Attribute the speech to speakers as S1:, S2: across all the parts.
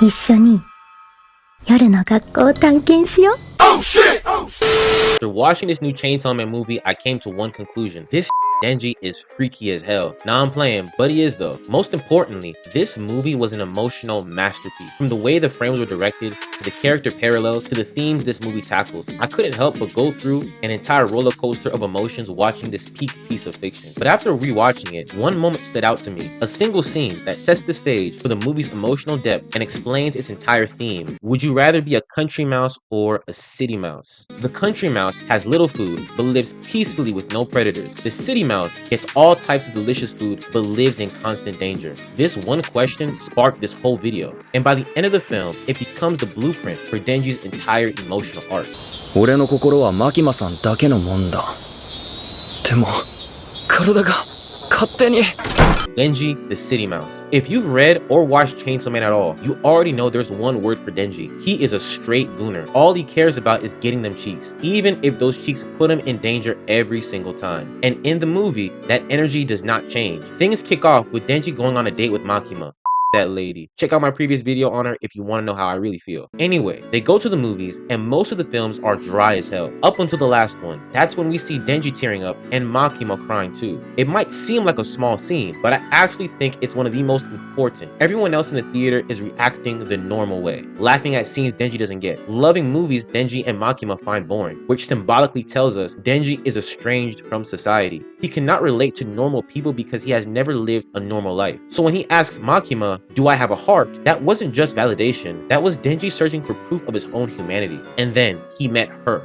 S1: 一緒に夜の学校を探検しよう。
S2: After watching this new Chainsaw Man movie, I came to one conclusion. This Denji is freaky as hell. Nah, I'm playing, but he is though. Most importantly, this movie was an emotional masterpiece. From the way the frames were directed, to the character parallels, to the themes this movie tackles, I couldn't help but go through an entire roller coaster of emotions watching this peak piece of fiction. But after rewatching it, one moment stood out to me. A single scene that sets the stage for the movie's emotional depth and explains its entire theme. Would you rather be a country mouse or a city mouse? The country mouse has little food, but lives peacefully with no predators. The city mouse gets all types of delicious food, but lives in constant danger. This one question sparked this whole video, and by the end of the film, it becomes the blueprint for Denji's entire emotional arc.
S3: 俺の心はマキマさんだけのもんだ。でも、体が勝手に。
S2: Denji, the city mouse. If you've read or watched Chainsaw Man at all, you already know there's one word for Denji. He is a straight gooner. All he cares about is getting them cheeks, even if those cheeks put him in danger every single time. And in the movie, that energy does not change. Things kick off with Denji going on a date with Makima. That lady. Check out my previous video on her if you want to know how I really feel. Anyway, they go to the movies and most of the films are dry as hell. Up until the last one. That's when we see Denji tearing up and Makima crying too. It might seem like a small scene, but I actually think it's one of the most important. Everyone else in the theater is reacting the normal way. Laughing at scenes Denji doesn't get. Loving movies Denji and Makima find boring, which symbolically tells us Denji is estranged from society. He cannot relate to normal people because he has never lived a normal life. So when he asks Makima, "Do I have a heart?" that wasn't just validation, that was Denji searching for proof of his own humanity. And then he met her.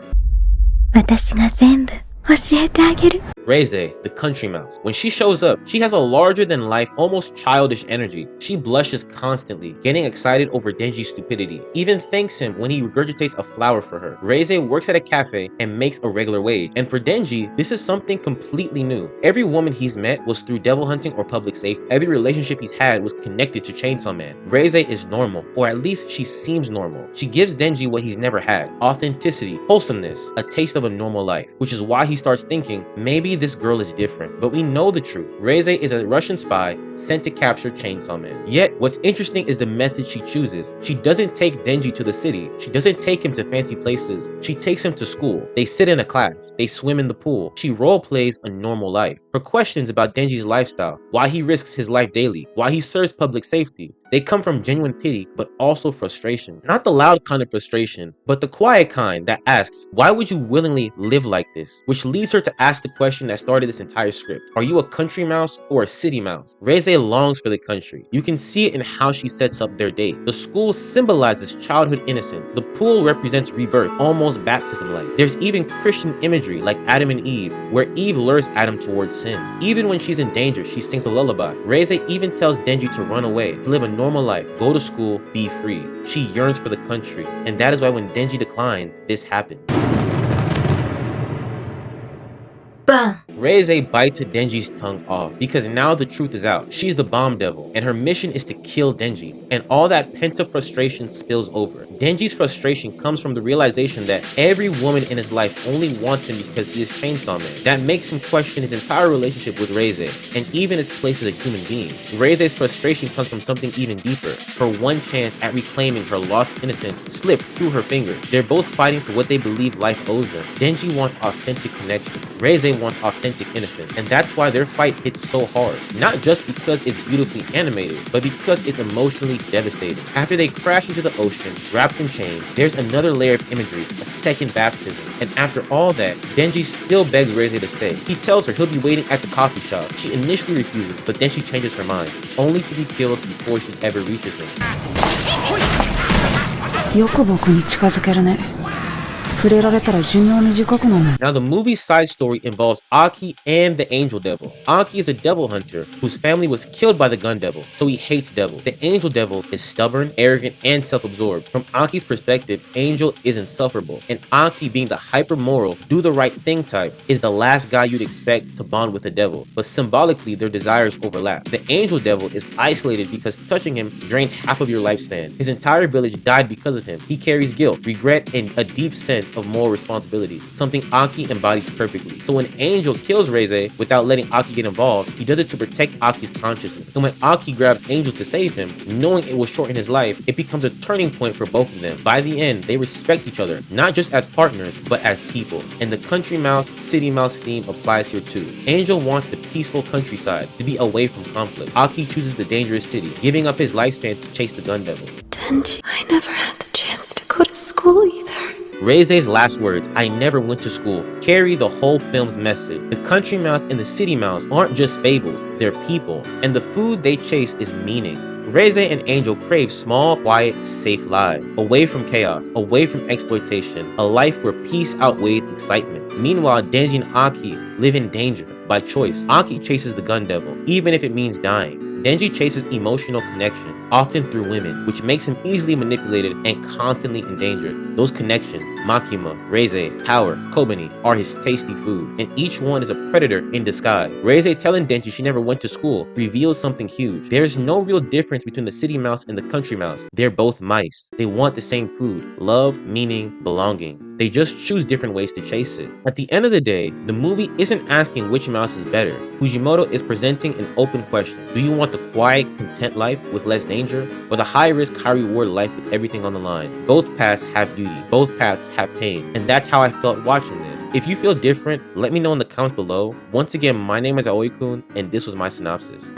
S1: 私が全部教えてあげる。
S2: Reze, the country mouse. When she shows up, she has a larger-than-life, almost childish energy. She blushes constantly, getting excited over Denji's stupidity. Even thanks him when he regurgitates a flower for her. Reze works at a cafe and makes a regular wage. And for Denji, this is something completely new. Every woman he's met was through devil hunting or public safety. Every relationship he's had was connected to Chainsaw Man. Reze is normal, or at least she seems normal. She gives Denji what he's never had: authenticity, wholesomeness, a taste of a normal life. Which is why he starts thinking, maybe this girl is different. But we know the truth. Reze is a Russian spy sent to capture Chainsaw Man. Yet, what's interesting is the method she chooses. She doesn't take Denji to the city. She doesn't take him to fancy places. She takes him to school. They sit in a class. They swim in the pool. She role plays a normal life. Her questions about Denji's lifestyle, why he risks his life daily, why he serves public safety, they come from genuine pity, but also frustration. Not the loud kind of frustration, but the quiet kind that asks, why would you willingly live like this? Which leads her to ask the question that started this entire script. Are you a country mouse or a city mouse? Reze longs for the country. You can see it in how she sets up their date. The school symbolizes childhood innocence. The pool represents rebirth, almost baptism-like. There's even Christian imagery like Adam and Eve, where Eve lures Adam towards sin. Even when she's in danger, she sings a lullaby. Reze even tells Denji to run away, to live a normal life, go to school, be free. She yearns for the country, and that is why when Denji declines, this happens.
S1: Bam!
S2: Reze bites Denji's tongue off because now the truth is out. She's the bomb devil, and her mission is to kill Denji, and all that pent-up frustration spills over. Denji's frustration comes from the realization that every woman in his life only wants him because he is Chainsaw Man. That makes him question his entire relationship with Reze, and even his place as a human being. Reze's frustration comes from something even deeper. Her one chance at reclaiming her lost innocence slipped through her fingers. They're both fighting for what they believe life owes them. Denji wants authentic connection. Reze wants authentic innocence, and that's why their fight hits so hard. Not just because it's beautifully animated, but because it's emotionally devastating. After they crash into the ocean, wrapped in chains, there's another layer of imagery, a second baptism. And after all that, Denji still begs Reze to stay. He tells her he'll be waiting at the coffee shop. She initially refuses, but then she changes her mind, only to be killed before she ever reaches him.
S4: よく僕に近づけるね。 Now
S2: the movie's side story involves Aki and the Angel Devil. Aki is a devil hunter whose family was killed by the Gun Devil, so he hates Devil. The Angel Devil is stubborn, arrogant, and self-absorbed. From Aki's perspective, Angel is insufferable, and Aki, being the hyper-moral, do-the-right-thing type, is the last guy you'd expect to bond with a devil, but symbolically their desires overlap. The Angel Devil is isolated because touching him drains half of your lifespan. His entire village died because of him. He carries guilt, regret, and a deep sense sense of moral responsibility, something Aki embodies perfectly. So when Angel kills Reze without letting Aki get involved, he does it to protect Aki's consciousness. And when Aki grabs Angel to save him, knowing it will shorten his life, it becomes a turning point for both of them. By the end, they respect each other, not just as partners, but as people. And the country mouse, city mouse theme applies here too. Angel wants the peaceful countryside, to be away from conflict. Aki chooses the dangerous city, giving up his lifespan to chase the gun devil.
S1: Denji, I never had the chance to go to school either.
S2: Reze's last words, "I never went to school," carry the whole film's message. The country mouse and the city mouse aren't just fables, they're people, and the food they chase is meaning. Reze and Angel crave small, quiet, safe lives, away from chaos, away from exploitation, a life where peace outweighs excitement. Meanwhile, Denji and Aki live in danger by choice. Aki chases the gun devil, even if it means dying. Denji chases emotional connection, often through women, which makes him easily manipulated and constantly endangered. Those connections, Makima, Reze, Power, Kobani, are his tasty food, and each one is a predator in disguise. Reze telling Denji she never went to school reveals something huge. There is no real difference between the city mouse and the country mouse. They're both mice. They want the same food, love, meaning, belonging. They just choose different ways to chase it. At the end of the day, the movie isn't asking which mouse is better. Fujimoto is presenting an open question. Do you want the quiet, content life with less danger, or the high-risk, high-reward life with everything on the line? Both paths have beauty. Both paths have pain. And that's how I felt watching this. If you feel different, let me know in the comments below. Once again, my name is AOI-KUN, and this was my synopsis.